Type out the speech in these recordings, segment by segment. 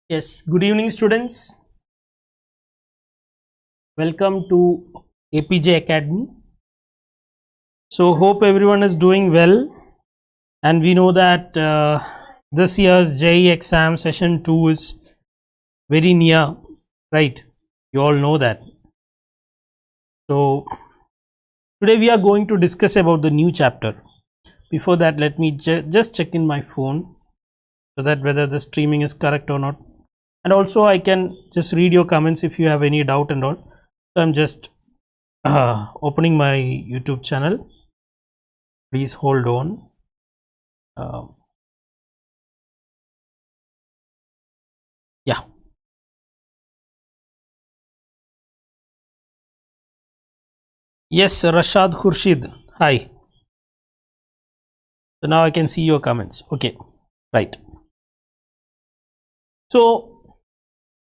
Yes, good evening students. Welcome to APJ Academy. So hope everyone is doing well, and we know that this year's JEE exam session 2 is very near, right? You all know that. So today we are going to discuss about the new chapter. Before that, let me just check in my phone so that whether the streaming is correct or not, and also I can just read your comments if you have any doubt and all. So I'm just opening my YouTube channel. Please hold on. Yeah. Yes, Rashad Khurshid. Hi. So now I can see your comments. Okay. Right. So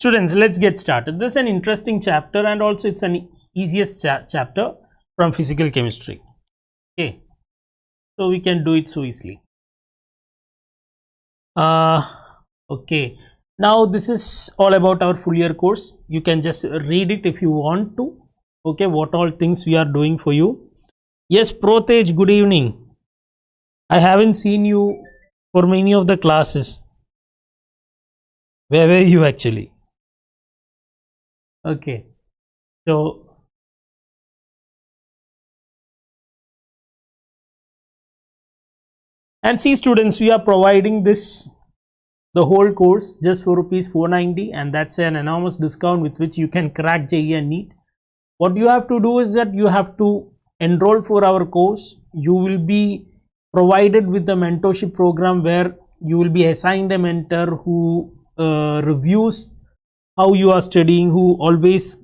students, let's get started. This is an interesting chapter, and also it's an easiest chapter from physical chemistry. Okay. So we can do it so easily. Okay. Now this is all about our full year course. You can just read it if you want to. Okay, what all things we are doing for you. Yes, Protej, good evening. I haven't seen you for many of the classes. Where were you actually? Okay, so and see students, we are providing this the whole course just for rupees 490, and that's an enormous discount with which you can crack JEE and NEET. What you have to do is that you have to enroll for our course. You will be provided with the mentorship program where you will be assigned a mentor who reviews how you are studying, who always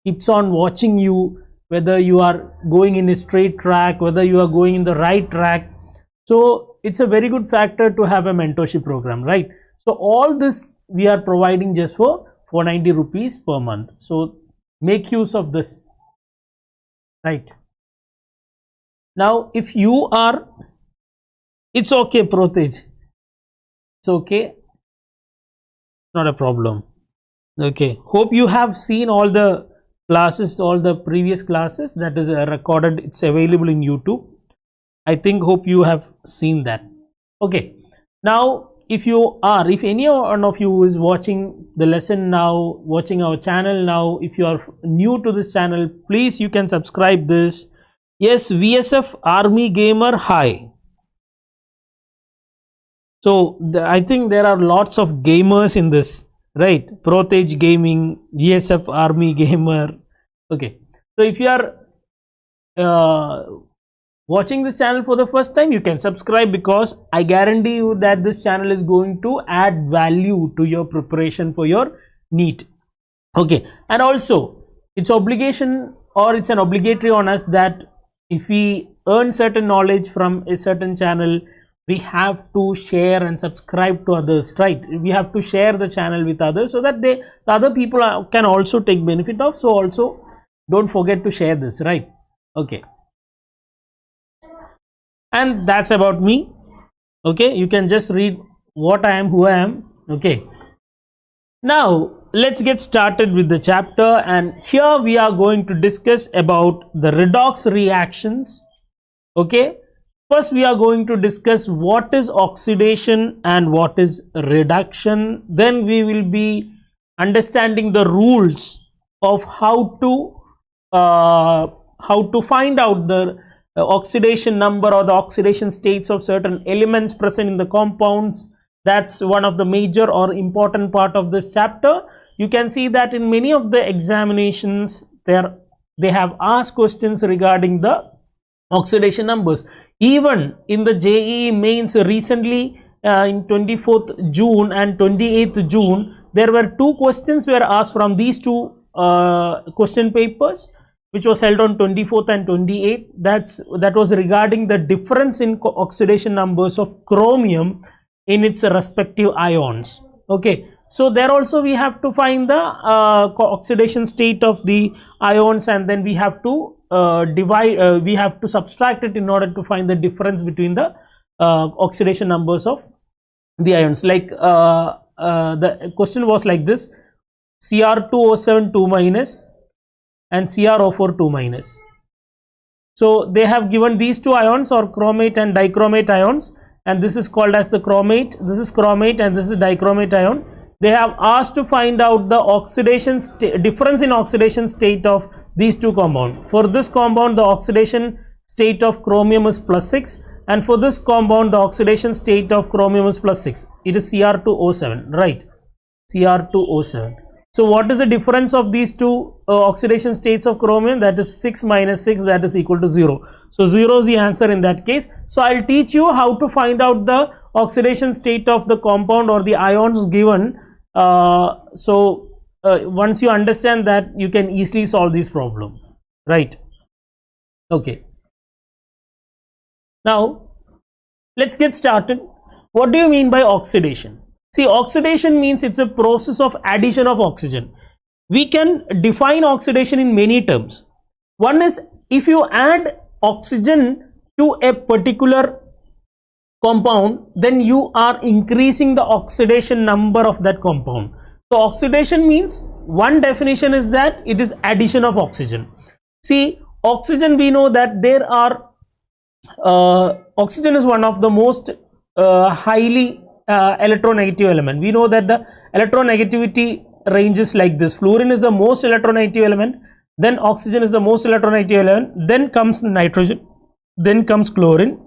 keeps on watching you whether you are going in a straight track, whether you are going in the right track. So it's a very good factor to have a mentorship program, right? So all this we are providing just for 490 rupees per month. So make use of this, right? Now if you are, it's okay, Protej, it's okay, not a problem. Okay, hope you have seen all the classes, all the previous classes that is recorded. It's available in YouTube. I think hope you have seen that. Okay, now if any one of you is watching the lesson now, watching our channel now, if you are new to this channel, please you can subscribe this. Yes, VSF Army Gamer, hi. So I think there are lots of gamers in this, right? Protej Gaming, VSF Army Gamer. Okay, so if you are watching this channel for the first time, you can subscribe, because I guarantee you that this channel is going to add value to your preparation for your NEET. Okay, and also it's obligation, or it's an obligatory on us that if we earn certain knowledge from a certain channel, we have to share and subscribe to others, right? We have to share the channel with others so that the other people can also take benefit of. So also don't forget to share this, right? Okay, and that's about me. Okay, you can just read what I am, who I am. Okay, now let's get started with the chapter, and here we are going to discuss about the redox reactions. Okay, first we are going to discuss what is oxidation and what is reduction. Then we will be understanding the rules of how to find out the oxidation number or the oxidation states of certain elements present in the compounds. That's one of the major or important part of this chapter. You can see that in many of the examinations they have asked questions regarding the oxidation numbers. Even in the JEE mains recently, in 24th June and 28th June, there were two questions were asked from these two question papers, which was held on 24th and 28th. That was regarding the difference in oxidation numbers of chromium in its respective ions. Okay, so there also we have to find the oxidation state of the ions, and then we have to we have to subtract it in order to find the difference between the oxidation numbers of the ions. Like the question was like this: Cr2O7 2 minus and Cr04 2 minus. So they have given these two ions, or chromate and dichromate ions, and this is called as the chromate, this is chromate, and this is dichromate ion. They have asked to find out the oxidation difference in oxidation state of these two compounds. For this compound, the oxidation state of chromium is +6, and for this compound, the oxidation state of chromium is +6. It is Cr2O7, right? Cr2O7. So what is the difference of these two oxidation states of chromium? That is 6 minus 6, that is equal to 0. So 0 is the answer in that case. So I'll teach you how to find out the oxidation state of the compound or the ions given. Once you understand that, you can easily solve this problem, right? Okay. Now let's get started. What do you mean by oxidation? See, oxidation means it's a process of addition of oxygen. We can define oxidation in many terms. One is, if you add oxygen to a particular compound, then you are increasing the oxidation number of that compound. So oxidation means, one definition is that it is addition of oxygen. See, oxygen, we know that there are oxygen is one of the most highly electronegative element. We know that the electronegativity ranges like this: fluorine is the most electronegative element, then oxygen is the most electronegative element, then comes nitrogen, then comes chlorine.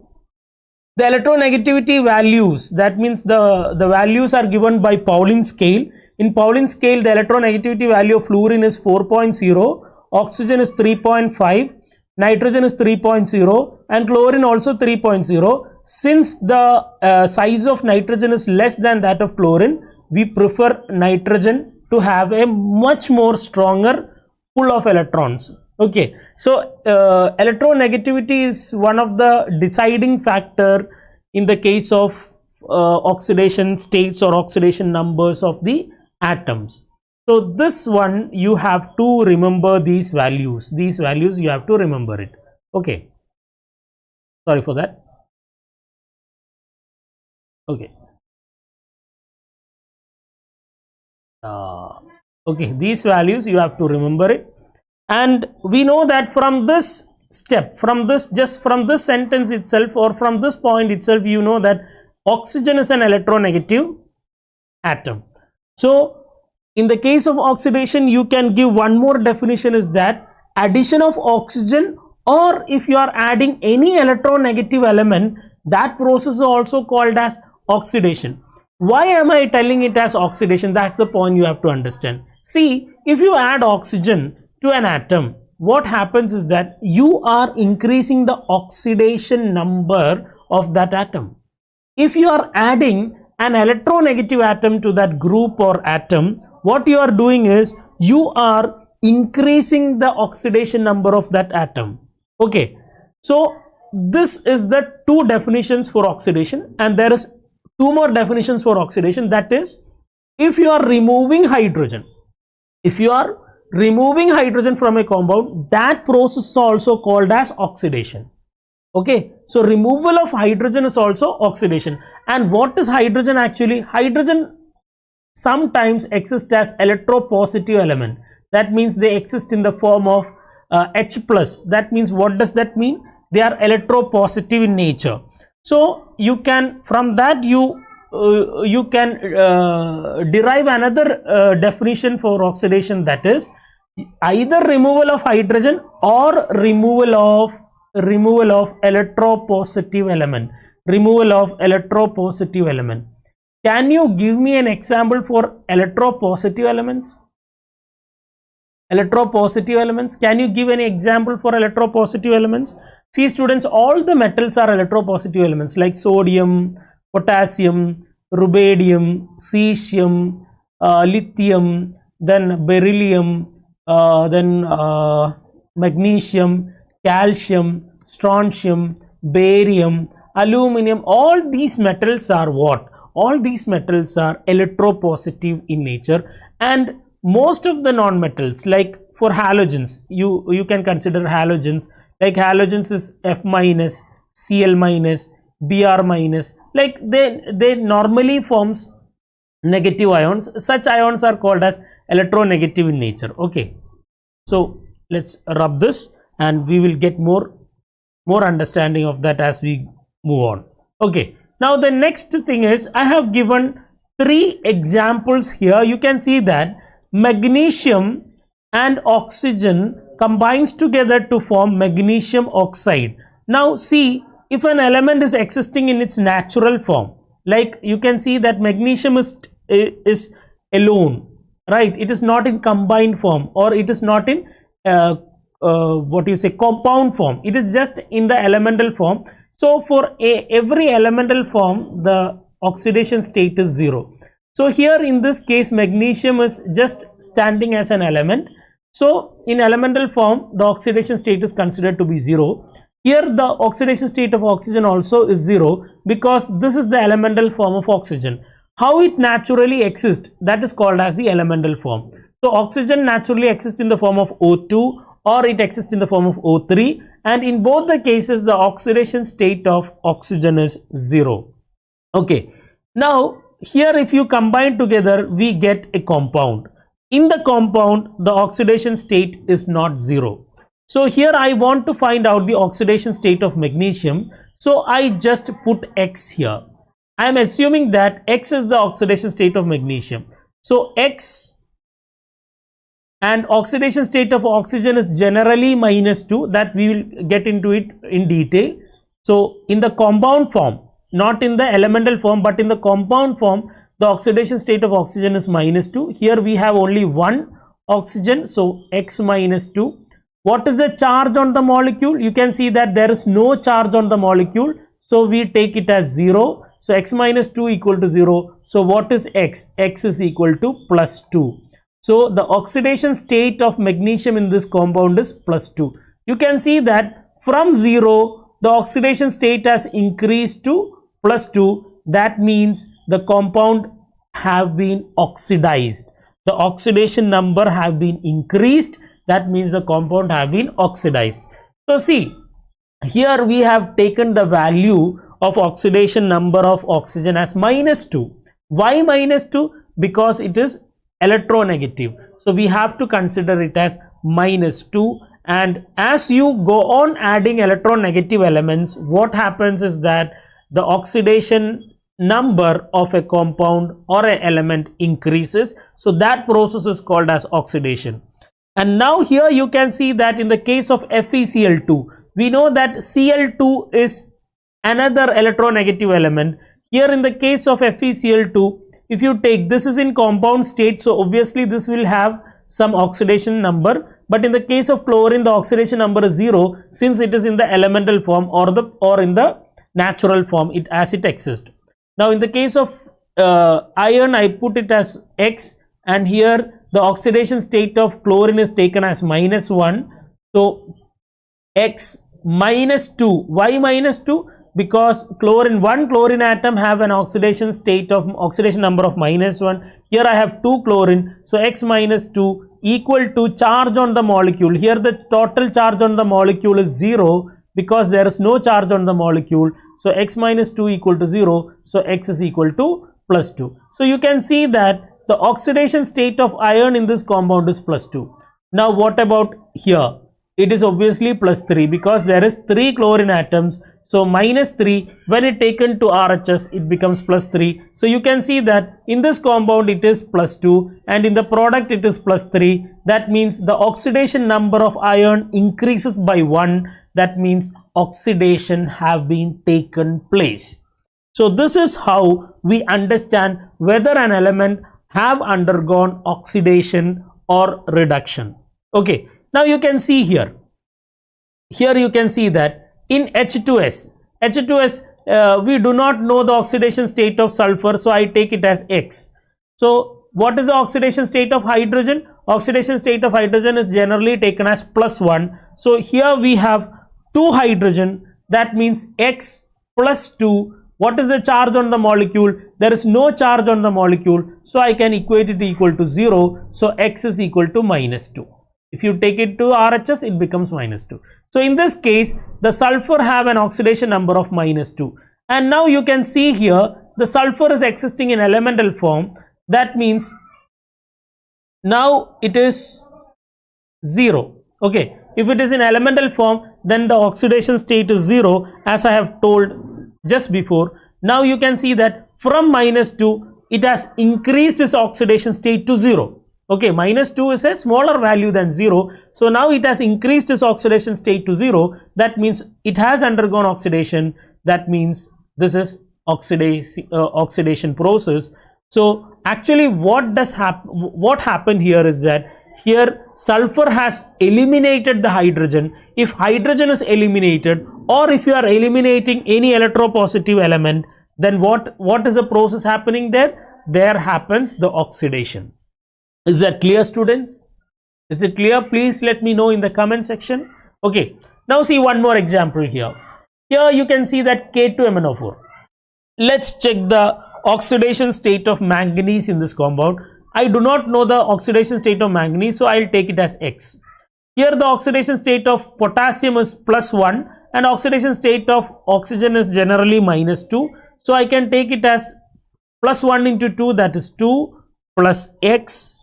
The electronegativity values, that means the values are given by Pauling scale. In Pauling scale, the electronegativity value of fluorine is 4.0, oxygen is 3.5, nitrogen is 3.0, and chlorine also 3.0. Since the size of nitrogen is less than that of chlorine, we prefer nitrogen to have a much more stronger pull of electrons. Okay, so electronegativity is one of the deciding factor in the case of oxidation states or oxidation numbers of the atoms. So this one, you have to remember these values. These values you have to remember it. Okay, sorry for that. Okay. Okay, these values you have to remember it. And we know that from this step, from this sentence itself, or from this point itself, you know that oxygen is an electronegative atom. So in the case of oxidation, you can give one more definition, is that addition of oxygen, or if you are adding any electronegative element, that process is also called as oxidation. Why am I telling it as oxidation? That's the point you have to understand. See, if you add oxygen to an atom, what happens is that you are increasing the oxidation number of that atom. If you are adding an electronegative atom to that group or atom, what you are doing is you are increasing the oxidation number of that atom. Okay, so this is the two definitions for oxidation, and there is two more definitions for oxidation. That is, if you are removing hydrogen, from a compound, that process is also called as oxidation. Okay, so removal of hydrogen is also oxidation. And what is hydrogen actually? Hydrogen sometimes exists as electropositive element. That means they exist in the form of H+. That means, what does that mean? They are electropositive in nature. So you can, from that you can derive another definition for oxidation, that is either removal of hydrogen or removal of electropositive element. Can you give me an example for electropositive elements? Can you give any example for electropositive elements? See students, all the metals are electropositive elements, like sodium, potassium, rubidium, cesium, lithium, then beryllium, then magnesium, calcium, strontium, barium, aluminum. All these metals are what? All these metals are electropositive in nature. And most of the non-metals, like for halogens, you can consider halogens, like halogens is F-, Cl-, Br-, like they normally forms negative ions. Such ions are called as electronegative in nature. Okay, so let's rub this and we will get more understanding of that as we move on. Okay, now the next thing is, I have given 3 examples here. You can see that magnesium and oxygen combines together to form magnesium oxide. Now see, if an element is existing in its natural form, like you can see that magnesium is alone, right? It is not in combined form, or it is not in what you say, compound form. It is just in the elemental form. So for every elemental form, the oxidation state is 0. So here in this case, magnesium is just standing as an element. So in elemental form, the oxidation state is considered to be 0. Here the oxidation state of oxygen also is 0, because this is the elemental form of oxygen. How it naturally exists, that is called as the elemental form. So oxygen naturally exists in the form of O2, or it exists in the form of O3, and in both the cases the oxidation state of oxygen is 0. Okay, now here if you combine together, we get a compound. In the compound, the oxidation state is not 0. So here I want to find out the oxidation state of magnesium. So I just put X here. I am assuming that X is the oxidation state of magnesium. So X, and oxidation state of oxygen is generally -2, that we will get into it in detail. So in the compound form, not in the elemental form, but in the compound form, the oxidation state of oxygen is -2. Here we have only one oxygen, so X -2. What is the charge on the molecule? You can see that there is no charge on the molecule, so we take it as 0. So X -2 equal to 0. So what is X? X is equal to +2. So the oxidation state of magnesium in this compound is +2. You can see that from 0, the oxidation state has increased to +2. That means the compound have been oxidized. The oxidation number have been increased. That means the compound have been oxidized. So see, here we have taken the value of oxidation number of oxygen as -2. Why -2? Because it is electronegative. So we have to consider it as -2. And as you go on adding electronegative elements, what happens is that the oxidation number of a compound or an element increases. So that process is called as oxidation. And now here you can see that in the case of FeCl2, we know that Cl2 is another electronegative element. Here in the case of FeCl2, if you take, this is in compound state, so obviously this will have some oxidation number. But in the case of chlorine, the oxidation number is 0, since it is in the elemental form or in the natural form as it exists. Now in the case of iron, I put it as X, and here the oxidation state of chlorine is taken as -1. So X -2. Why -2? Because one chlorine atom have an oxidation number of -1. Here I have 2 chlorine. So X -2 equal to charge on the molecule. Here the total charge on the molecule is 0, because there is no charge on the molecule. So X -2 equal to 0. So X is equal to +2. So you can see that the oxidation state of iron in this compound is +2. Now what about here? It is obviously +3, because there is 3 chlorine atoms. So -3, when it taken to RHS, it becomes +3. So you can see that in this compound it is +2, and in the product it is +3. That means the oxidation number of iron increases by 1. That means oxidation have been taken place. So this is how we understand whether an element have undergone oxidation or reduction. Okay, now you can see here you can see that in H2S, we do not know the oxidation state of sulfur, so I take it as X. So what is the oxidation state of hydrogen? Oxidation state of hydrogen is generally taken as +1. So here we have 2 hydrogen, that means X +2. What is the charge on the molecule? There is no charge on the molecule, so I can equate it equal to 0. So X is equal to -2. If you take it to RHS, it becomes -2. So in this case, the sulfur have an oxidation number of -2. And now you can see here, the sulfur is existing in elemental form. that means now it is 0. Okay, if it is in elemental form, then the oxidation state is 0, as I have told just before. Now you can see that from -2 it has increased its oxidation state to 0. Okay, -2 is a smaller value than 0, so now it has increased its oxidation state to 0. That means it has undergone oxidation. That means this is oxidation process. So actually what happened here is that here sulfur has eliminated the hydrogen. If hydrogen is eliminated, or if you are eliminating any electropositive element, then what is the process happening there? There happens the oxidation. Is that clear, students? Is it clear? Please let me know in the comment section. Okay, now see one more example here. Here you can see that K2MnO4. Let's check the oxidation state of manganese in this compound. I do not know the oxidation state of manganese, so I'll take it as X. Here the oxidation state of potassium is +1 and oxidation state of oxygen is generally -2. So I can take it as +1 into 2, that is 2 plus X,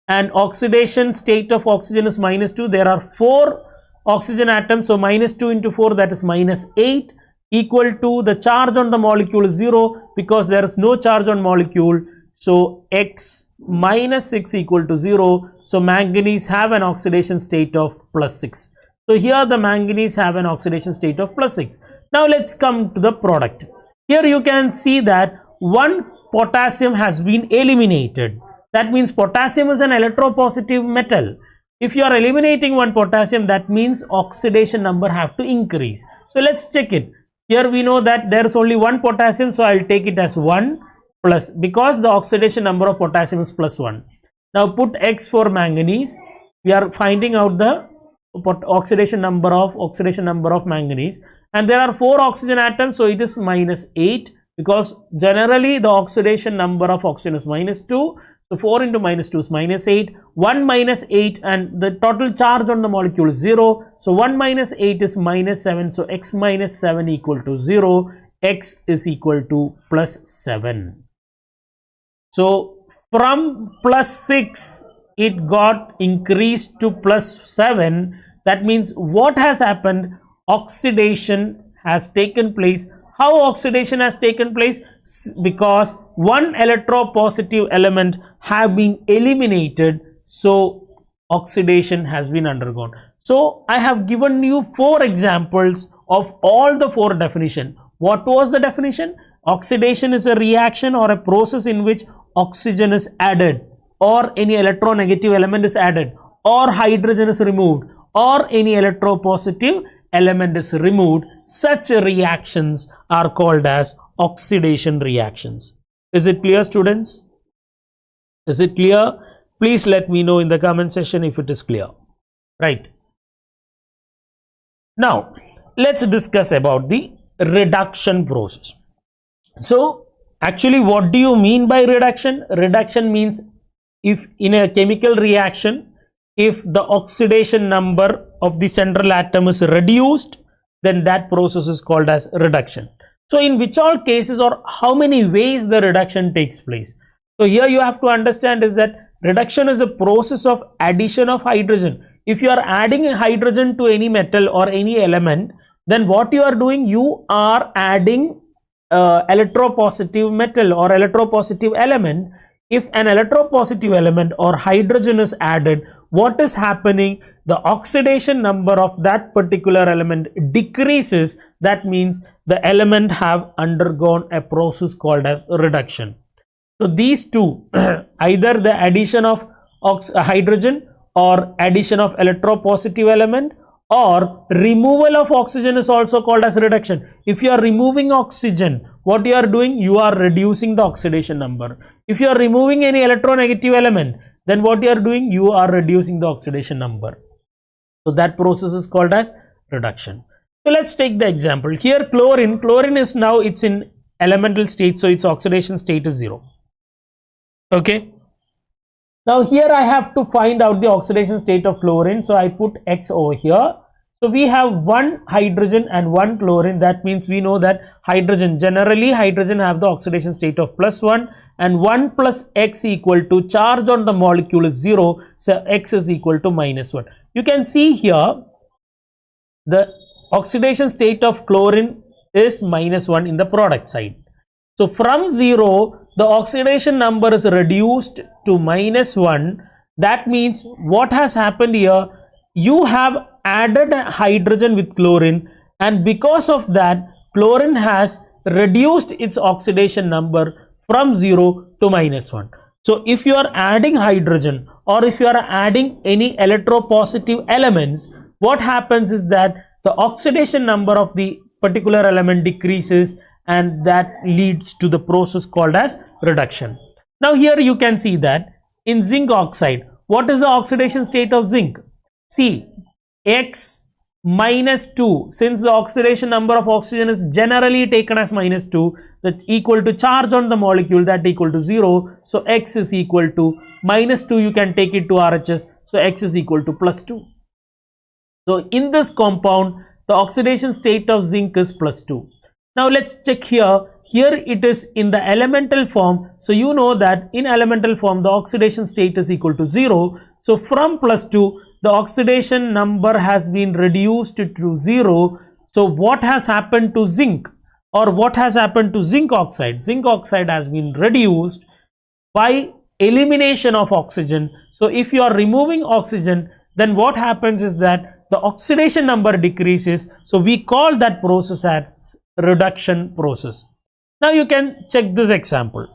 and oxidation state of oxygen is -2. There are 4 oxygen atoms, so -2 into 4, that is -8, equal to the charge on the molecule is 0 because there is no charge on molecule. So X minus 6 equal to 0. So manganese have an oxidation state of +6. So here the manganese have an oxidation state of +6. Now let's come to the product. Here you can see that one potassium has been eliminated. That means potassium is an electropositive metal. If you are eliminating one potassium, that means oxidation number have to increase. So let's check it. Here we know that there is only one potassium, so I'll take it as 1 plus, because the oxidation number of potassium is +1. Now put X for manganese. We are finding out the oxidation number of manganese, and there are 4 oxygen atoms, so it is -8, because generally the oxidation number of oxygen is -2. So 4 into -2 is -8, 1 minus 8, and the total charge on the molecule is 0. So 1 minus 8 is -7. So X minus 7 equal to 0. X is equal to +7. So from +6 it got increased to +7. That means what has happened? Oxidation has taken place. How oxidation has taken place? Because one electropositive element have been eliminated, so oxidation has been undergone. So I have given you 4 examples of all the 4 definition. What was the definition? Oxidation is a reaction or a process in which oxygen is added, or any electronegative element is added, or hydrogen is removed, or any electropositive element is removed. Such reactions are called as oxidation reactions. Is it clear, students? Is it clear? Please let me know in the comment section if it is clear. Right. Now let's discuss about the reduction process. So actually, what do you mean by reduction? Reduction means if in a chemical reaction, if the oxidation number of the central atom is reduced, then that process is called as reduction. So in which all cases or how many ways the reduction takes place? So here you have to understand is that reduction is a process of addition of hydrogen. If you are adding a hydrogen to any metal or any element, then what you are doing, you are adding electropositive metal or electropositive element. If an electropositive element or hydrogen is added, what is happening? The oxidation number of that particular element decreases. That means the element have undergone a process called as reduction. So these two, either the addition of hydrogen or addition of electropositive element, or removal of oxygen is also called as reduction. If you are removing oxygen, what you are doing? You are reducing the oxidation number. If you are removing any electronegative element, then what you are doing? You are reducing the oxidation number. So that process is called as reduction. So let's take the example. Here chlorine. Chlorine is now, it's in elemental state, so its oxidation state is 0. Okay. Now here I have to find out the oxidation state of chlorine. So I put X over here. So we have one hydrogen and one chlorine. That means we know that generally hydrogen have the oxidation state of +1, and 1 plus X equal to charge on the molecule is 0. So X is equal to -1. You can see here the oxidation state of chlorine is -1 in the product side. So from 0, the oxidation number is reduced to -1. That means what has happened here, you have added hydrogen with chlorine, and because of that, chlorine has reduced its oxidation number from 0 to -1. So if you are adding hydrogen, or if you are adding any electropositive elements, what happens is that the oxidation number of the particular element decreases, and that leads to the process called as reduction. Now here you can see that in zinc oxide, what is the oxidation state of zinc? See, X -2, since the oxidation number of oxygen is generally taken as -2, that equal to charge on the molecule, that equal to 0. So X is equal to -2, you can take it to RHS, so X is equal to +2. So in this compound, the oxidation state of zinc is +2. Now let's check here. Here it is in the elemental form. So you know that in elemental form, the oxidation state is equal to 0. So from +2, the oxidation number has been reduced to 0. So what has happened to zinc, or what has happened to zinc oxide? Zinc oxide has been reduced by elimination of oxygen. So if you are removing oxygen, then what happens is that the oxidation number decreases. So we call that process as reduction process. Now you can check this example.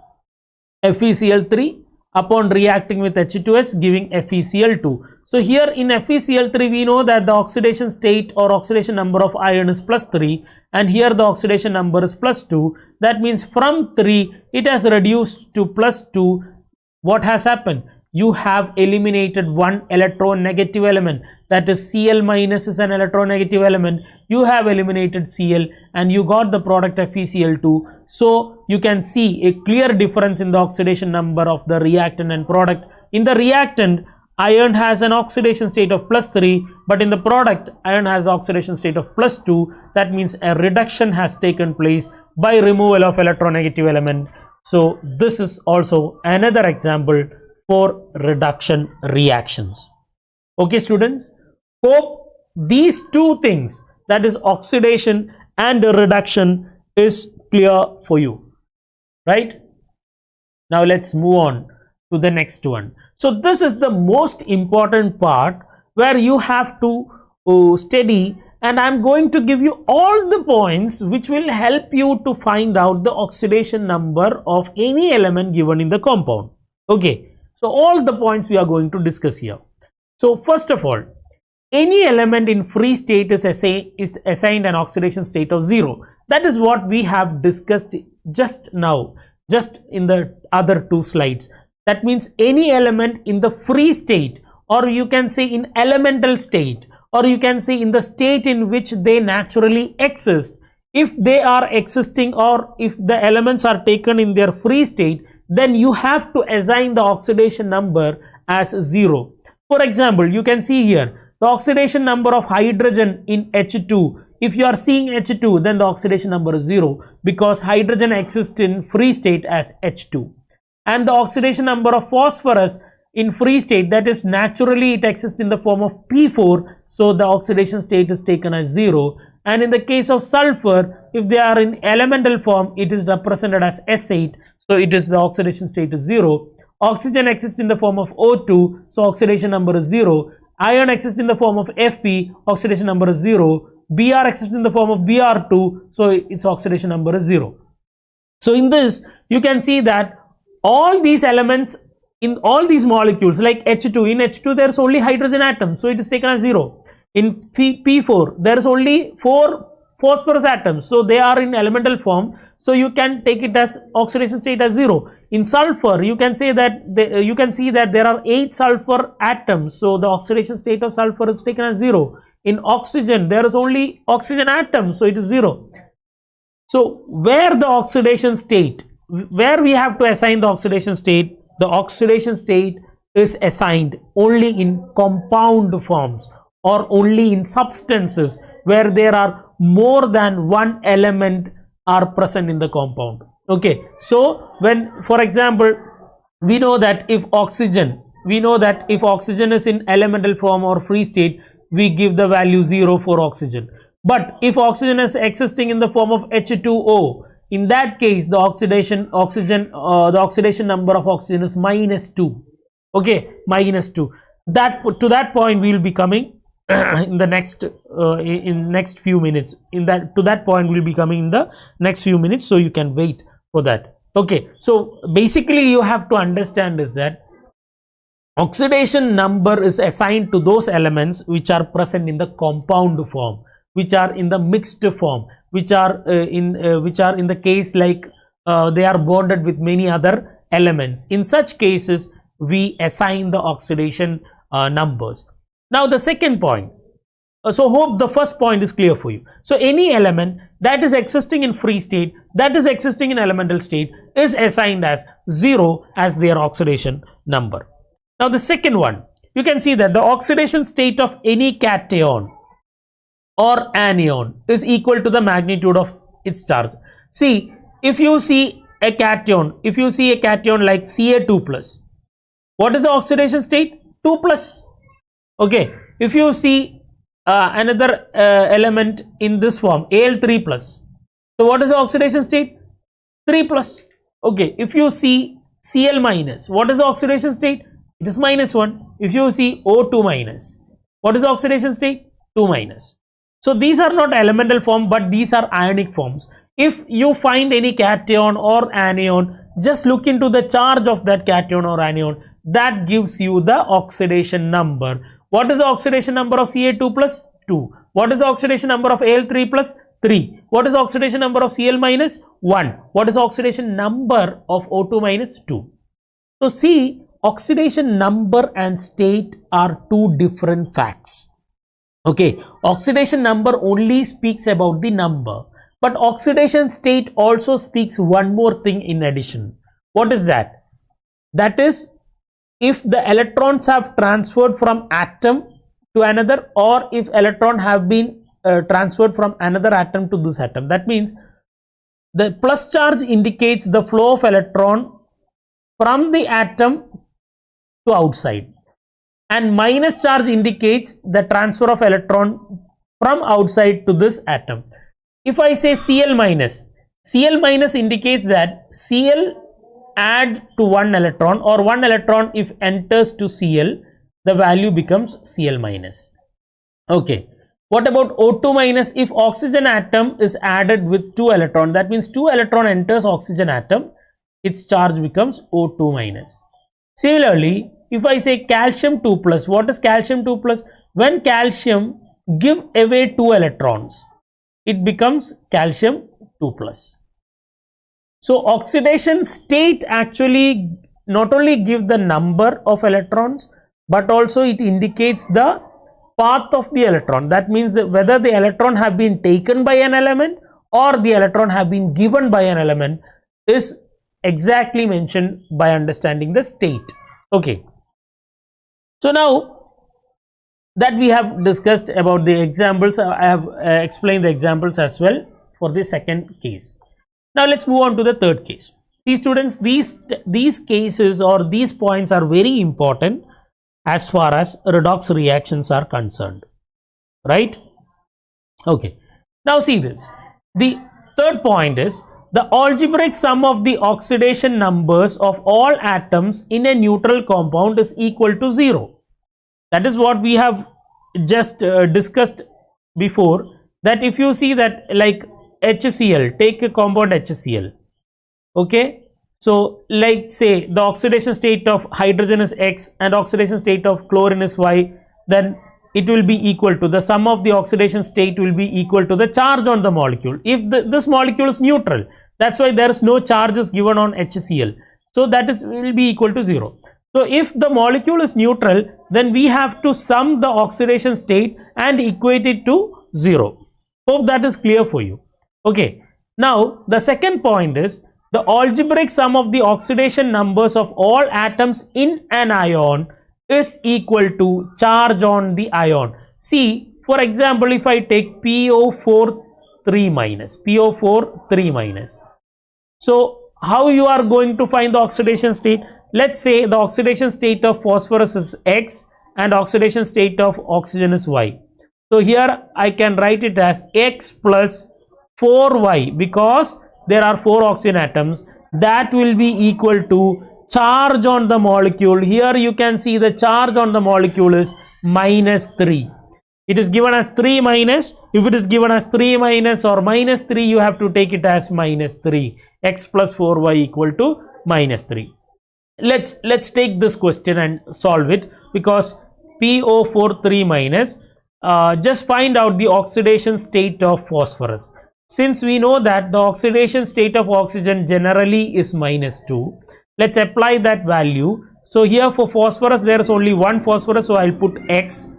FeCl3 upon reacting with H2S giving FeCl2. So here in FeCl3 we know that the oxidation state or oxidation number of iron is +3, and here the oxidation number is +2. That means from 3 it has reduced to +2. What has happened? You have eliminated one electronegative element, that is Cl- is an electronegative element. You have eliminated Cl and you got the product FeCl2. So you can see a clear difference in the oxidation number of the reactant and product. In the reactant, iron has an oxidation state of +3, but in the product, iron has the oxidation state of +2. That means a reduction has taken place by removal of electronegative element. So this is also another example for reduction reactions. Okay students, hope these two things, that is oxidation and reduction, is clear for you, right? Now let's move on to the next one. So this is the most important part where you have to study, and I'm going to give you all the points which will help you to find out the oxidation number of any element given in the compound. Okay, so all the points we are going to discuss here. So first of all, any element in free state is assigned an oxidation state of 0. That is what we have discussed just now, just in the other two slides. That means any element in the free state, or you can say in elemental state, or you can say in the state in which they naturally exist. If they are existing, or if the elements are taken in their free state, then you have to assign the oxidation number as 0. For example, you can see here the oxidation number of hydrogen in H2. If you are seeing H2, then the oxidation number is 0, because hydrogen exists in free state as H2. And the oxidation number of phosphorus in free state, that is naturally it exists in the form of P4, so the oxidation state is taken as 0. And in the case of sulfur, if they are in elemental form, it is represented as S8, so it is the oxidation state is 0. Oxygen exists in the form of O2, so oxidation number is 0. Iron exists in the form of Fe, oxidation number is 0. Br exists in the form of Br2, so its oxidation number is 0. So in this, you can see that all these elements in all these molecules, like H2, in H2 there is only hydrogen atom, so it is taken as 0. In P4, there is only 4 phosphorus atoms, so they are in elemental form, so you can take it as oxidation state as 0. In sulfur, you can say that you can see that there are 8 sulfur atoms, so the oxidation state of sulfur is taken as 0. In oxygen, there is only oxygen atom, so it is 0. So where the oxidation state, where we have to assign the oxidation state is assigned only in compound forms, or only in substances where there are more than one element are present in the compound. Okay, so when, for example, we know that if oxygen is in elemental form or free state, we give the value 0 for oxygen. But if oxygen is existing in the form of H2O, in that case the oxidation number of oxygen is -2. Okay, -2. That to that point we will be coming in the next few minutes. To that point we will be coming in the next few minutes, so you can wait for that. Okay, so basically you have to understand is that oxidation number is assigned to those elements which are present in the compound form, which are in the mixed form, which are in the case like they are bonded with many other elements. In such cases we assign the oxidation numbers. Now the second point, so hope the first point is clear for you. So any element that is existing in free state, that is existing in elemental state, is assigned as 0 as their oxidation number. Now the second one, you can see that the oxidation state of any cation or anion is equal to the magnitude of its charge. See, if you see a cation like Ca2 plus, what is the oxidation state? 2 plus. Okay, if you see another element in this form, Al3 plus, so what is the oxidation state? 3 plus. Okay, if you see Cl minus, what is the oxidation state? It is -1. If you see O2 minus, what is the oxidation state? 2 minus. So these are not elemental form, but these are ionic forms. If you find any cation or anion, just look into the charge of that cation or anion. That gives you the oxidation number. What is the oxidation number of Ca2 plus? 2. What is the oxidation number of Al3 plus? 3. What is the oxidation number of Cl minus? 1. What is the oxidation number of O2 minus? 2. So see, oxidation number and state are two different facts. Okay, oxidation number only speaks about the number, but oxidation state also speaks one more thing in addition. What is that? That is, if the electrons have transferred from atom to another, or if electron have been transferred from another atom to this atom. That means the plus charge indicates the flow of electron from the atom to outside, and minus charge indicates the transfer of electron from outside to this atom. If I say Cl minus indicates that Cl add to one electron, or one electron if enters to Cl, the value becomes Cl minus. Okay, what about O2 minus? If oxygen atom is added with 2 electron, that means 2 electron enters oxygen atom, its charge becomes O2 minus. Similarly, if I say calcium 2 plus, what is calcium 2 plus? When calcium give away 2 electrons, it becomes calcium 2 plus. So oxidation state actually not only give the number of electrons, but also it indicates the path of the electron. That means that whether the electron have been taken by an element or the electron have been given by an element is exactly mentioned by understanding the state. Okay. So now that we have discussed about the examples, I have explained the examples as well for the second case. Now let's move on to the third case. See students, these cases or these points are very important as far as redox reactions are concerned, right? Okay. Now see this. The third point is the algebraic sum of the oxidation numbers of all atoms in a neutral compound is equal to 0. That is what we have just discussed before, that if you see that like HCl, take a compound HCl, okay, so like say the oxidation state of hydrogen is X and oxidation state of chlorine is Y, then it will be equal to the sum of the oxidation state will be equal to the charge on the molecule. If this molecule is neutral, that's why there is no charges given on HCl, so that will be equal to 0. So if the molecule is neutral, then we have to sum the oxidation state and equate it to 0. Hope that is clear for you. Okay. Now the second point is the algebraic sum of the oxidation numbers of all atoms in an ion is equal to charge on the ion. See, for example, if I take PO4 3 minus, PO4 3 minus. So, how you are going to find the oxidation state? Let's say the oxidation state of phosphorus is X and oxidation state of oxygen is Y. So, here I can write it as X plus 4Y because there are 4 oxygen atoms. That will be equal to charge on the molecule. Here you can see the charge on the molecule is minus 3. It is given as 3 minus. If it is given as 3 minus or minus 3, you have to take it as minus 3. X plus 4y equal to minus 3. Let's take this question and solve it, because PO4 3 minus, just find out the oxidation state of phosphorus. Since we know that the oxidation state of oxygen generally is minus 2, let's apply that value. So here for phosphorus there is only one phosphorus, so I'll put X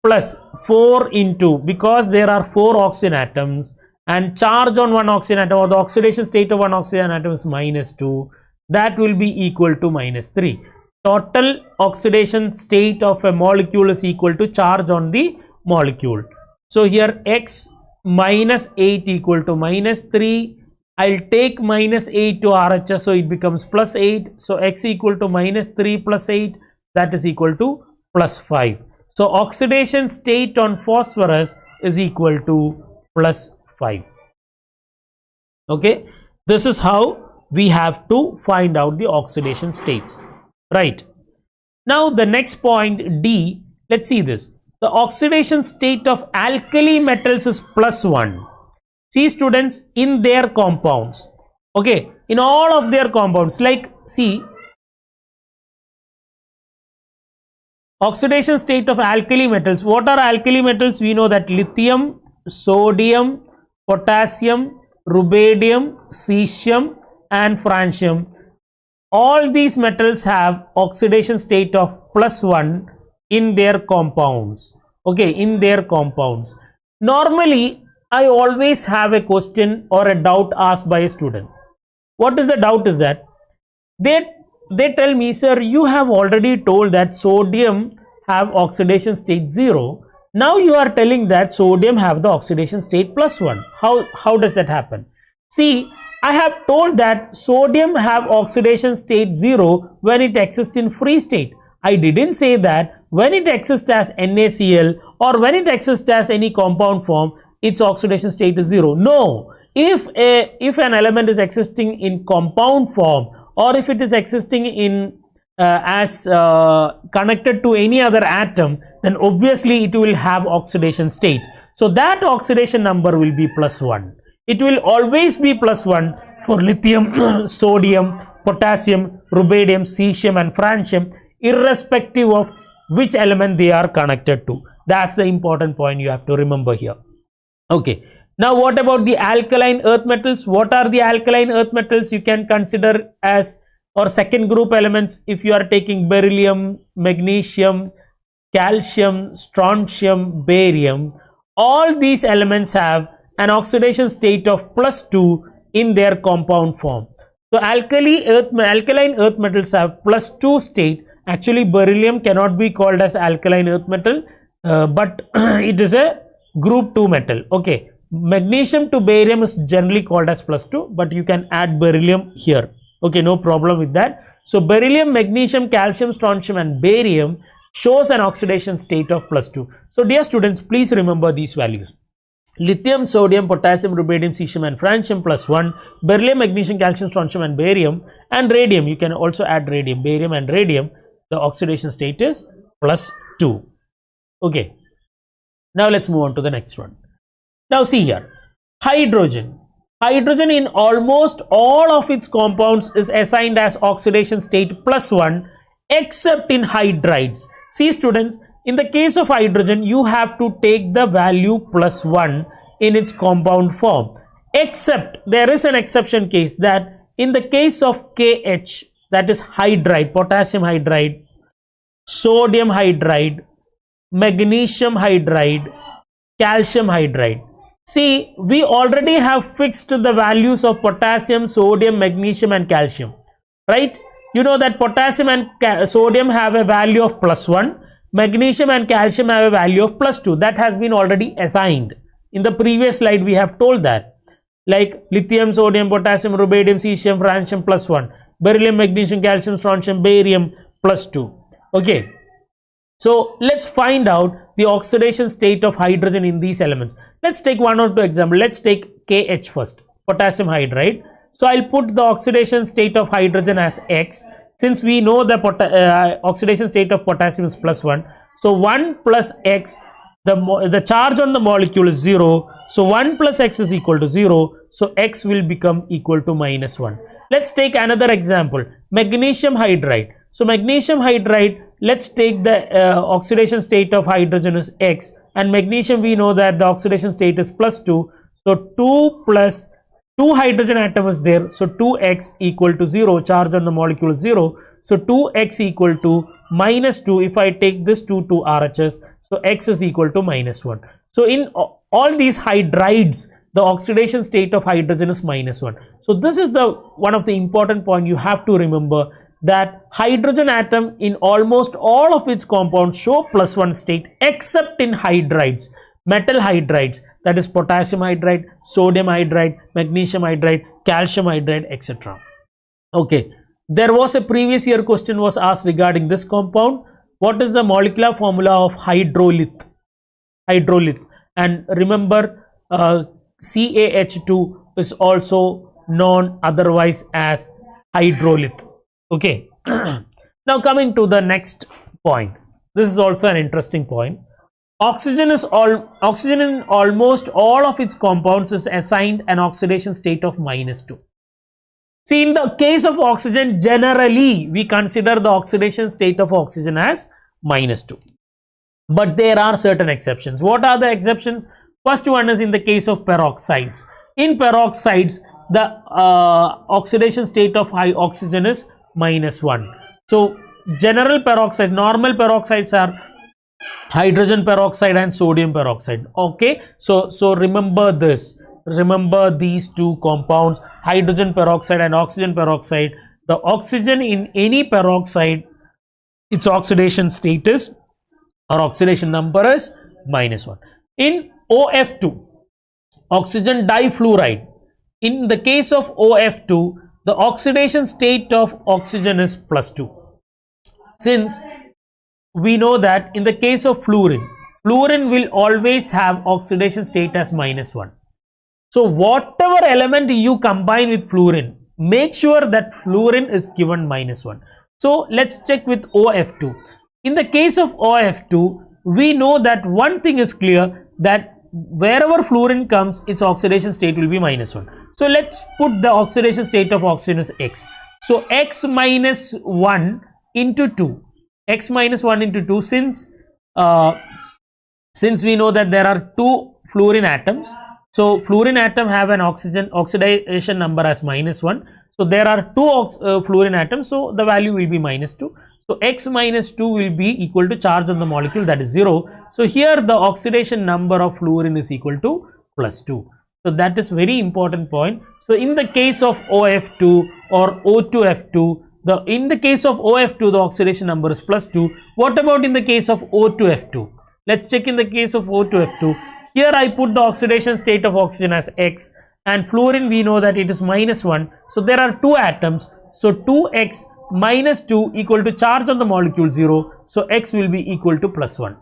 plus 4 into, because there are 4 oxygen atoms and charge on one oxygen atom, or the oxidation state of one oxygen atom is minus 2, that will be equal to minus 3. Total oxidation state of a molecule is equal to charge on the molecule. So here X minus 8 equal to minus 3. I'll take minus 8 to RHS, so it becomes plus 8. So X equal to minus 3 plus 8, that is equal to plus 5. So oxidation state on phosphorus is equal to plus 5. Okay, this is how we have to find out the oxidation states, right? Now the next point D, let's see this. The oxidation state of alkali metals is plus 1. See students, in their compounds, okay, in all of their compounds, like see, oxidation state of alkali metals. What are alkali metals? We know that lithium, sodium, potassium, rubidium, cesium and francium. All these metals have oxidation state of plus 1 in their compounds. Okay, in their compounds. Normally, I always have a question or a doubt asked by a student. What is the doubt is that they tell me, sir, you have already told that sodium have oxidation state 0. Now you are telling that sodium have the oxidation state plus 1. How does that happen? See, I have told that sodium have oxidation state 0 when it exists in free state. I didn't say that when it exists as NaCl or when it exists as any compound form, its oxidation state is 0. No, if an element is existing in compound form, or if it is existing in as connected to any other atom, then obviously it will have oxidation state. So that oxidation number will be plus 1. It will always be plus 1 for lithium, sodium, potassium, rubidium, cesium and francium, irrespective of which element they are connected to. That's the important point you have to remember here. Okay. Now what about the alkaline earth metals? What are the alkaline earth metals? You can consider as or second group elements if you are taking beryllium, magnesium, calcium, strontium, barium. All these elements have an oxidation state of plus 2 in their compound form. So alkaline earth metals have plus 2 state. Actually beryllium cannot be called as alkaline earth metal, but it is a group 2 metal. Okay. Magnesium to barium is generally called as plus 2, but you can add beryllium here. Okay, no problem with that. So beryllium, magnesium, calcium, strontium and barium shows an oxidation state of plus 2. So dear students, please remember these values. Lithium, sodium, potassium, rubidium, cesium and francium plus 1, beryllium, magnesium, calcium, strontium and barium, and radium. You can also add radium, barium and radium. The oxidation state is plus 2. Okay. Now let's move on to the next one. Now see here, hydrogen. Hydrogen in almost all of its compounds is assigned as oxidation state plus 1 except in hydrides. See students, in the case of hydrogen, you have to take the value plus 1 in its compound form. Except, there is an exception case that in the case of KH, that is hydride, potassium hydride, sodium hydride, magnesium hydride, calcium hydride. See, we already have fixed the values of potassium, sodium, magnesium and calcium, right? You know that potassium and sodium have a value of plus 1. magnesium and calcium have a value of +2. That has been already assigned. In the previous slide, we have told that. Like lithium, sodium, potassium, rubidium, cesium, francium +1. Beryllium, magnesium, calcium, strontium, barium +2. Okay. So let's find out the oxidation state of hydrogen in these elements. Let's take one or two examples. Let's take KH first, potassium hydride. So I'll put the oxidation state of hydrogen as X. Since we know the oxidation state of potassium is +1. So 1 plus X, the charge on the molecule is 0. So 1 plus X is equal to 0. So X will become equal to -1. Let's take another example, magnesium hydride. So magnesium hydride, let's take the oxidation state of hydrogen is X, and magnesium we know that the oxidation state is +2. So 2 plus 2 hydrogen atom is there. So 2X equal to 0, charge on the molecule is 0. So 2X equal to -2. If I take this 2 RHS, so X is equal to -1. So in all these hydrides, the oxidation state of hydrogen is -1. So this is the one of the important point you have to remember, that hydrogen atom in almost all of its compounds show +1 state except in hydrides, metal hydrides, that is potassium hydride, sodium hydride, magnesium hydride, calcium hydride, etc. Okay, there was a previous year question was asked regarding this compound. What is the molecular formula of hydrolith? Hydrolith, and remember CaH2 is also known otherwise as hydrolith. Okay. Now coming to the next point, this is also an interesting point. Oxygen in almost all of its compounds is assigned an oxidation state of -2. See, in the case of oxygen, generally we consider the oxidation state of oxygen as -2. But there are certain exceptions. What are the exceptions? First one is in the case of peroxides. In peroxides, the oxidation state of high oxygen is -1. So general peroxide, normal peroxides are hydrogen peroxide and sodium peroxide. Okay, so remember this, remember these two compounds, hydrogen peroxide and oxygen peroxide. The oxygen in any peroxide, its oxidation status or oxidation number is -1. In OF2, oxygen difluoride, in the case of OF2, the oxidation state of oxygen is +2. Since we know that in the case of fluorine, fluorine will always have oxidation state as -1. So whatever element you combine with fluorine, make sure that fluorine is given -1. So let's check with OF2. In the case of OF2, we know that one thing is clear, that wherever fluorine comes, its oxidation state will be -1. So let's put the oxidation state of oxygen as X. So X minus 1 into 2. X minus 1 into 2, since we know that there are two fluorine atoms. So fluorine atom have an oxidation number as -1. So there are two fluorine atoms. So the value will be -2. So X minus 2 will be equal to charge on the molecule, that is 0. So here the oxidation number of fluorine is equal to +2. So that is very important point. So in the case of OF2 or O2F2, in the case of OF2, the oxidation number is +2. What about in the case of O2F2? Let's check in the case of O2F2. Here I put the oxidation state of oxygen as X, and fluorine we know that it is -1. So there are two atoms. So 2X minus 2 equal to charge on the molecule 0. So X will be equal to +1.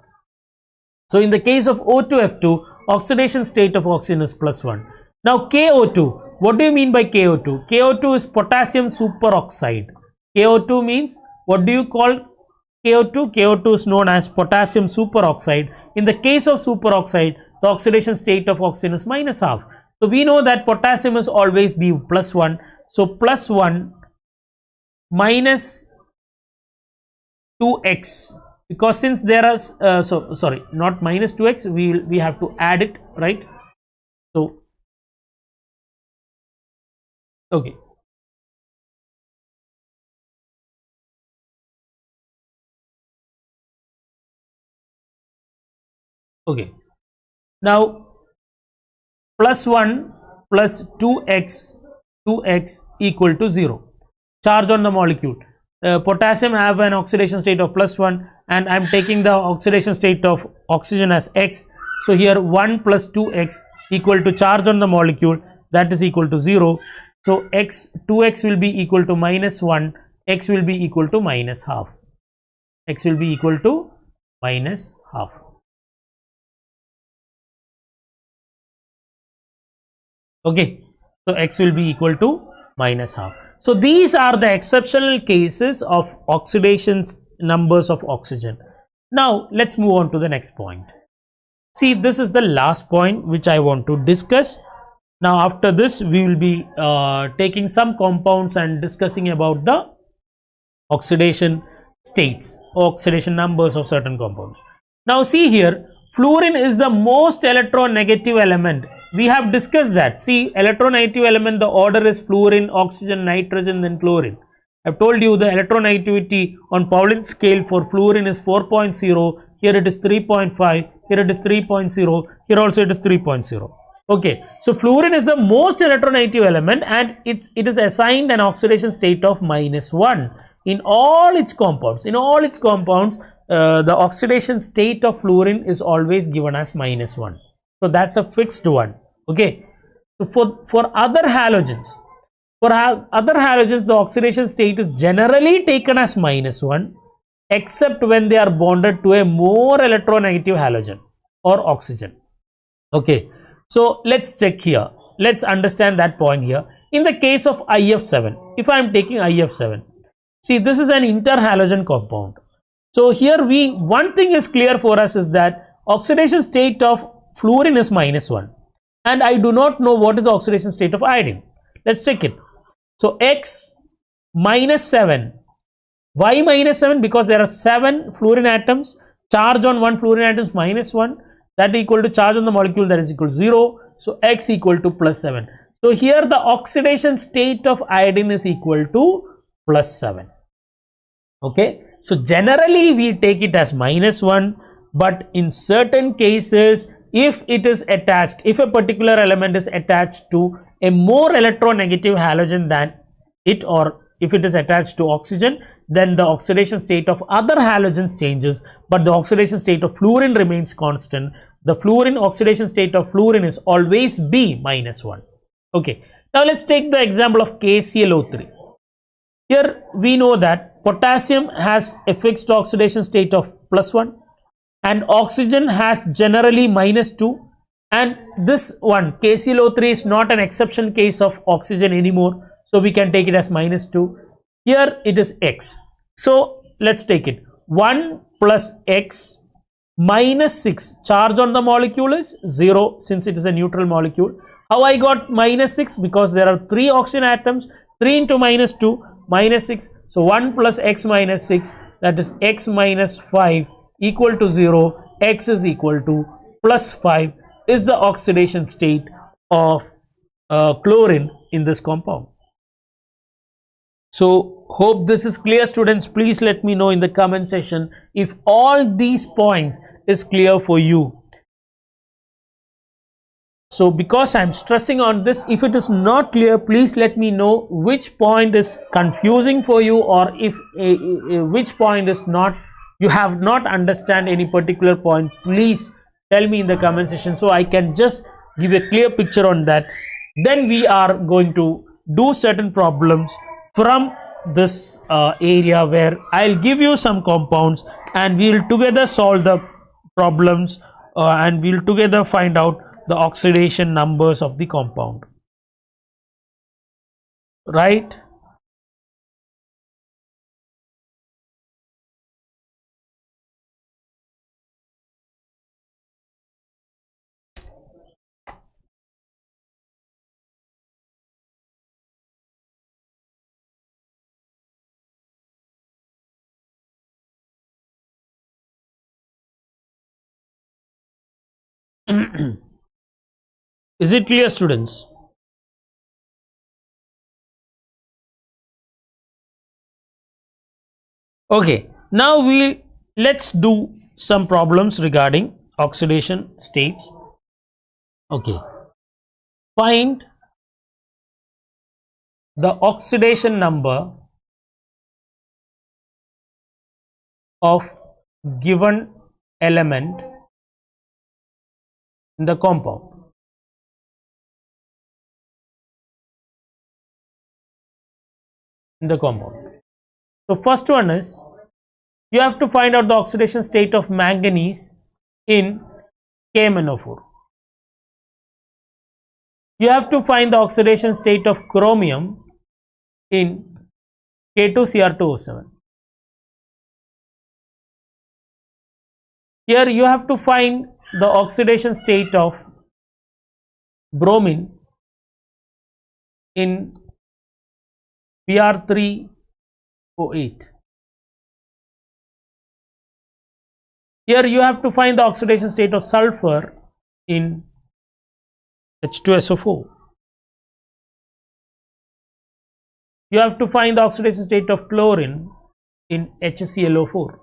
So in the case of O2F2, oxidation state of oxygen is +1. Now KO2, what do you mean by KO2? KO2 is potassium superoxide. KO2 means, what do you call KO2? KO2 is known as potassium superoxide. In the case of superoxide, the oxidation state of oxygen is -1/2. So we know that potassium is always be +1. So +1 minus 2x, because since there is sorry, not minus 2x, we have to add it, right? So okay, okay, now +1 plus 2x equal to 0. Charge on the molecule. potassium have an oxidation state of +1, and I'm taking the oxidation state of oxygen as X. So here 1 plus 2x equal to charge on the molecule, that is equal to 0. So 2x will be equal to -1, x will be equal to -half. X will be equal to -half. Okay, so x will be equal to -half. So these are the exceptional cases of oxidation numbers of oxygen. Now let's move on to the next point. See, this is the last point which I want to discuss. Now after this we will be taking some compounds and discussing about the oxidation states, oxidation numbers of certain compounds. Now see here, fluorine is the most electronegative element. We have discussed that. See, electronegative element, the order is fluorine, oxygen, nitrogen, then chlorine. I have told you the electronegativity on Pauling scale for fluorine is 4.0, here it is 3.5, here it is 3.0, here also it is 3.0. Okay, so fluorine is the most electronegative element, and it is assigned an oxidation state of -1 in all its compounds. In all its compounds, the oxidation state of fluorine is always given as -1. So that's a fixed one. Okay, so for other halogens, the oxidation state is generally taken as -1, except when they are bonded to a more electronegative halogen or oxygen. Okay, so let's check here. Let's understand that point here. In the case of IF7, if I am taking IF7, see, this is an interhalogen compound. So here one thing is clear for us is that oxidation state of fluorine is -1, and I do not know what is the oxidation state of iodine. Let's check it. So X -7. Why -7? Because there are 7 fluorine atoms. Charge on one fluorine atom is -1. That equal to charge on the molecule, that is equal to 0. So X equal to +7. So here the oxidation state of iodine is equal to +7. Okay. So generally we take it as -1, but in certain cases, if it is attached, if a particular element is attached to a more electronegative halogen than it, or if it is attached to oxygen, then the oxidation state of other halogens changes, but the oxidation state of fluorine remains constant. The fluorine oxidation state of fluorine is always be -1. Okay. Now let's take the example of KClO3. Here we know that potassium has a fixed oxidation state of +1, and oxygen has generally -2, and this one KClO3 is not an exception case of oxygen anymore, so we can take it as -2. Here it is X. So let's take it 1 plus X -6. Charge on the molecule is 0 since it is a neutral molecule. How I got -6? Because there are 3 oxygen atoms. 3 into -2, -6. So 1 plus X -6, that is X -5 equal to 0. X is equal to +5 is the oxidation state of chlorine in this compound. So hope this is clear, students. Please let me know in the comment section if all these points is clear for you. So because I'm stressing on this, if it is not clear, please let me know which point is confusing for you, or if which point is not, you have not understand any particular point. Please tell me in the comment section so I can just give a clear picture on that. Then we are going to do certain problems from this area where I'll give you some compounds and we'll together solve the problems and we'll together find out the oxidation numbers of the compound, right? Is it clear, students? Okay, now let's do some problems regarding oxidation states. Okay, find the oxidation number of given element in the compound. So first one is, you have to find out the oxidation state of manganese in KMnO4. You have to find the oxidation state of chromium in K2Cr2O7. Here you have to find the oxidation state of bromine in Br3O8. Here you have to find the oxidation state of sulfur in H2SO4. You have to find the oxidation state of chlorine in HClO4.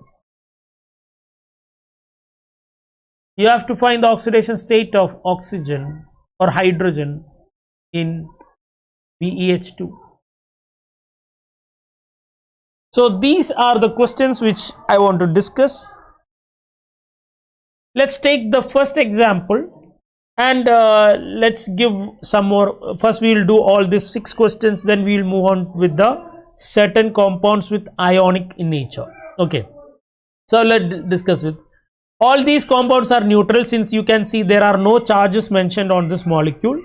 You have to find the oxidation state of oxygen or hydrogen in BeH2. So these are the questions which I want to discuss. Let's take the first example and let's give some more. First we will do all these 6 questions, then we will move on with the certain compounds with ionic in nature. Okay, so let's discuss it. All these compounds are neutral, since you can see there are no charges mentioned on this molecule.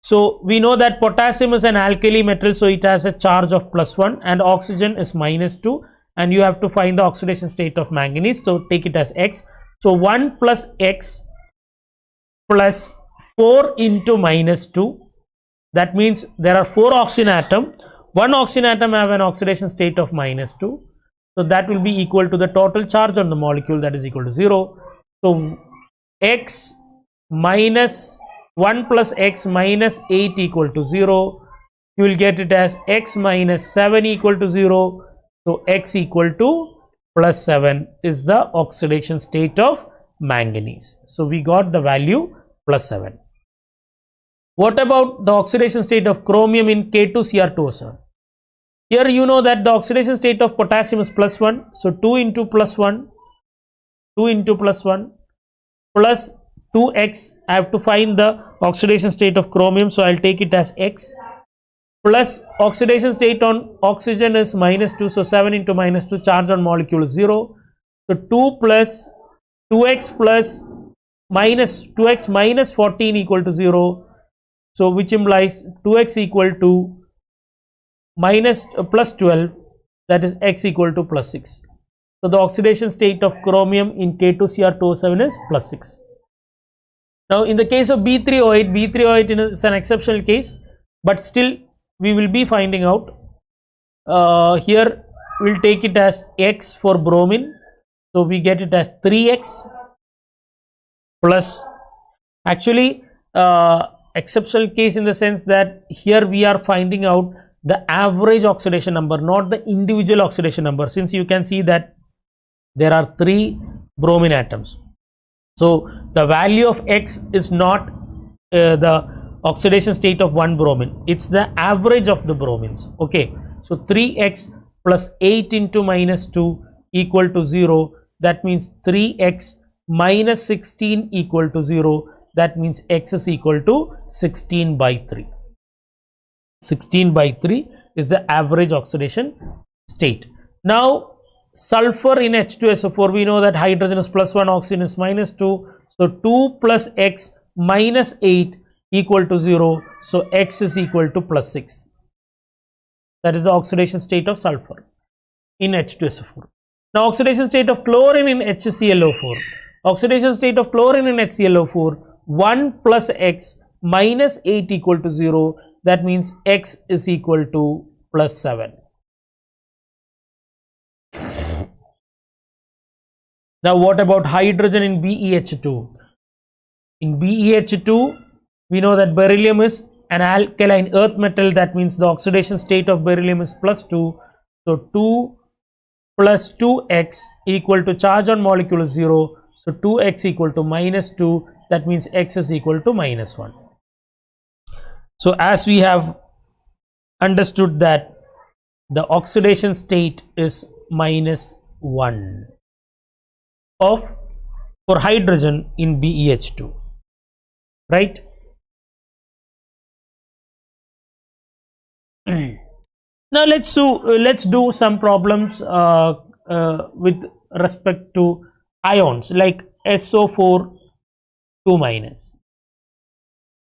So we know that potassium is an alkali metal, so it has a charge of +1, and oxygen is -2, and you have to find the oxidation state of manganese, so take it as X. So 1 plus X plus 4 into -2, that means there are 4 oxygen atom. One oxygen atom have an oxidation state of -2, so that will be equal to the total charge on the molecule, that is equal to 0. So X minus 1 plus X minus 8 equal to 0. You will get it as X minus 7 equal to 0. So X equal to +7 is the oxidation state of manganese. So we got the value +7. What about the oxidation state of chromium in K2Cr2O7? Here you know that the oxidation state of potassium is +1. So 2 into +1 plus 2x. I have to find the oxidation state of chromium, so I'll take it as X, plus oxidation state on oxygen is -2, so 7 into -2, charge on molecule is 0. So 2 plus 2x plus minus 2x minus 14 equal to 0. So which implies 2x equal to plus 12, that is X equal to +6. So the oxidation state of chromium in K2Cr2O7 is +6. Now in the case of B3O8 is an exceptional case, but still we will be finding out. Here we will take it as X for bromine, so we get it as 3x plus, actually exceptional case in the sense that here we are finding out the average oxidation number, not the individual oxidation number, since you can see that there are 3 bromine atoms. So the value of X is not the oxidation state of one bromine, it's the average of the bromines. Okay, so 3x plus 8 into -2 equal to 0, that means 3x minus 16 equal to 0, that means X is equal to 16 by 3. 16 by 3 is the average oxidation state. Now sulfur in H2SO4, we know that hydrogen is +1, oxygen is -2, so 2 plus X minus 8 equal to 0, so X is equal to +6. That is the oxidation state of sulfur in H2SO4. Now oxidation state of chlorine in HClO4. Oxidation state of chlorine in HClO4, 1 plus X minus 8 equal to 0, that means X is equal to +7. Now what about hydrogen in BeH2? In BeH2, we know that beryllium is an alkaline earth metal, that means the oxidation state of beryllium is +2. So 2 plus 2x equal to charge on molecule is 0. So 2x equal to -2, that means X is equal to -1. So as we have understood that the oxidation state is -1. of for hydrogen in BeH2, right? Now let's do some problems with respect to ions like SO4 2 minus,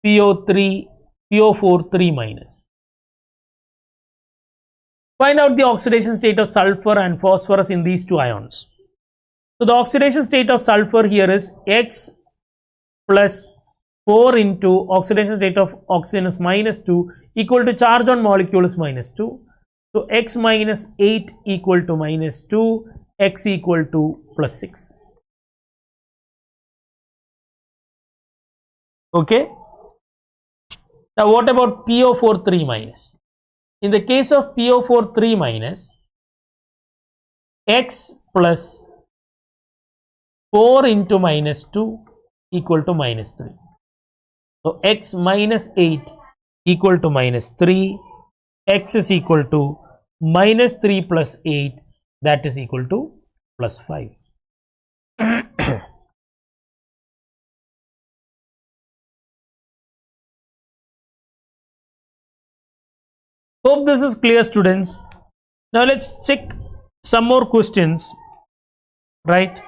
PO4 3 minus. Find out the oxidation state of sulfur and phosphorus in these two ions. So the oxidation state of sulfur here is X plus 4 into oxidation state of oxygen is minus 2 equal to charge on molecule is minus 2. So X minus 8 equal to minus 2, X equal to plus 6. Okay. Now what about PO4 3 minus? In the case of PO4 3 minus, X plus 4 into minus 2 equal to minus 3. So X minus 8 equal to minus 3, X is equal to minus 3 plus 8, that is equal to plus 5. Hope this is clear, students. Now let's check some more questions, right?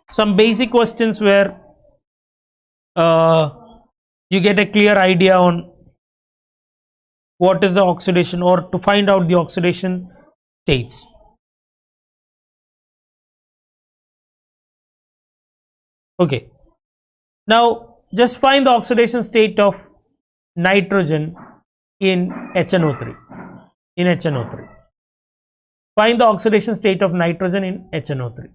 Some basic questions where you get a clear idea on what is the oxidation, or to find out the oxidation states. Okay, now just find the oxidation state of nitrogen in HNO3. Find the oxidation state of nitrogen in HNO3.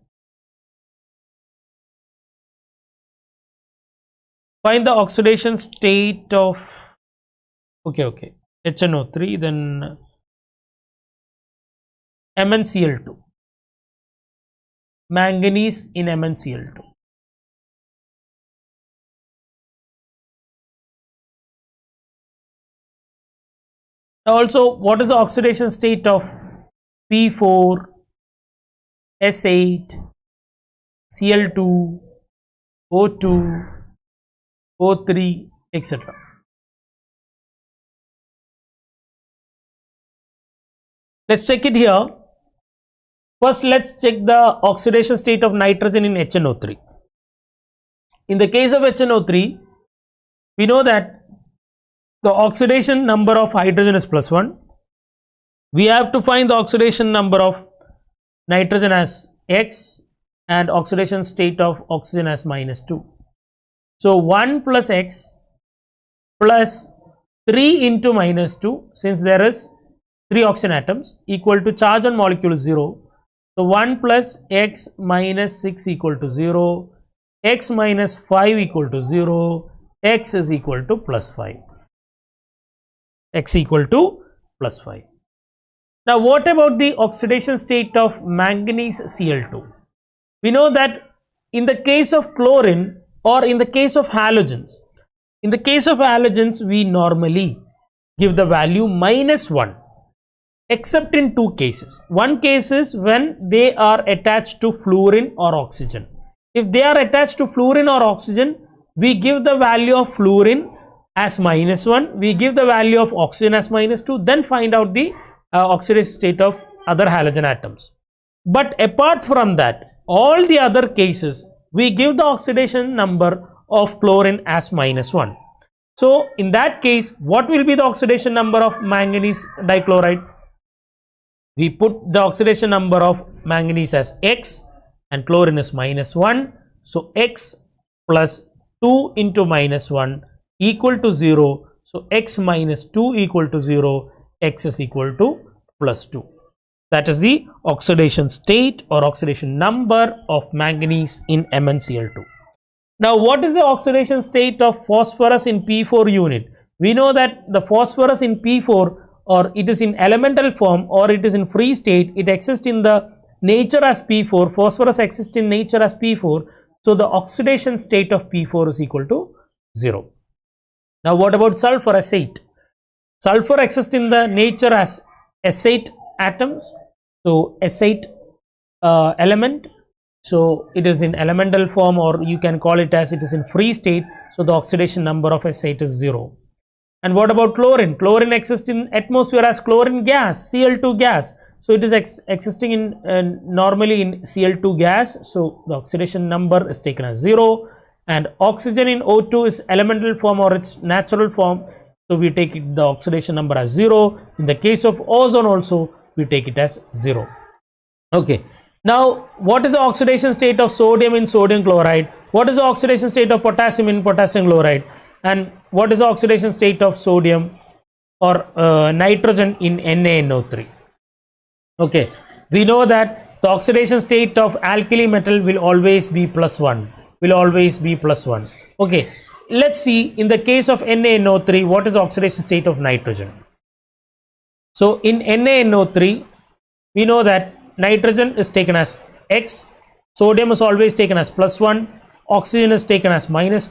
Find the oxidation state of HNO3, then MnCl2, manganese in MnCl2. Also, what is the oxidation state of P4, S8, Cl2, O2, O3, etc. Let's check it here. First, let's check the oxidation state of nitrogen in HNO3. In the case of HNO3, we know that the oxidation number of hydrogen is plus 1. We have to find the oxidation number of nitrogen as X and oxidation state of oxygen as minus 2. So 1 plus X plus 3 into minus 2, since there is 3 oxygen atoms, equal to charge on molecule is 0. So 1 plus X minus 6 equal to 0, X minus 5 equal to 0, X is equal to plus 5. X equal to plus 5. Now what about the oxidation state of manganese Cl2? We know that in the case of chlorine or in the case of halogens, we normally give the value minus 1, except in two cases. One case is when they are attached to fluorine or oxygen. If they are attached to fluorine or oxygen, we give the value of fluorine as minus 1, we give the value of oxygen as minus 2, then find out the oxidation state of other halogen atoms. But apart from that, all the other cases, we give the oxidation number of chlorine as minus 1. So in that case, what will be the oxidation number of manganese dichloride? We put the oxidation number of manganese as X and chlorine is minus 1. So X plus 2 into minus 1 equal to 0. So X minus 2 equal to 0, X is equal to plus 2. That is the oxidation state or oxidation number of manganese in MnCl2. Now what is the oxidation state of phosphorus in P4 unit? We know that the phosphorus in P4, or it is in elemental form or it is in free state, it exists in the nature as P4, phosphorus exists in nature as P4. So the oxidation state of P4 is equal to 0. Now what about sulfur S8? Sulfur exists in the nature as S8 atoms. So S8 element. So it is in elemental form, or you can call it as it is in free state. So the oxidation number of S8 is 0. And what about chlorine? Chlorine exists in atmosphere as chlorine gas, Cl2 gas. So it is existing in normally in Cl2 gas. So the oxidation number is taken as 0. And oxygen in O2 is elemental form or its natural form. So we take the oxidation number as 0. In the case of ozone also, we take it as 0. Okay. Now, what is the oxidation state of sodium in sodium chloride? What is the oxidation state of potassium in potassium chloride? And what is the oxidation state of sodium or nitrogen in NaNO3? Okay, we know that the oxidation state of alkali metal will always be +1. Okay, let's see in the case of NaNO3, what is the oxidation state of nitrogen? So in NaNO3, we know that nitrogen is taken as X, sodium is always taken as +1, oxygen is taken as -2.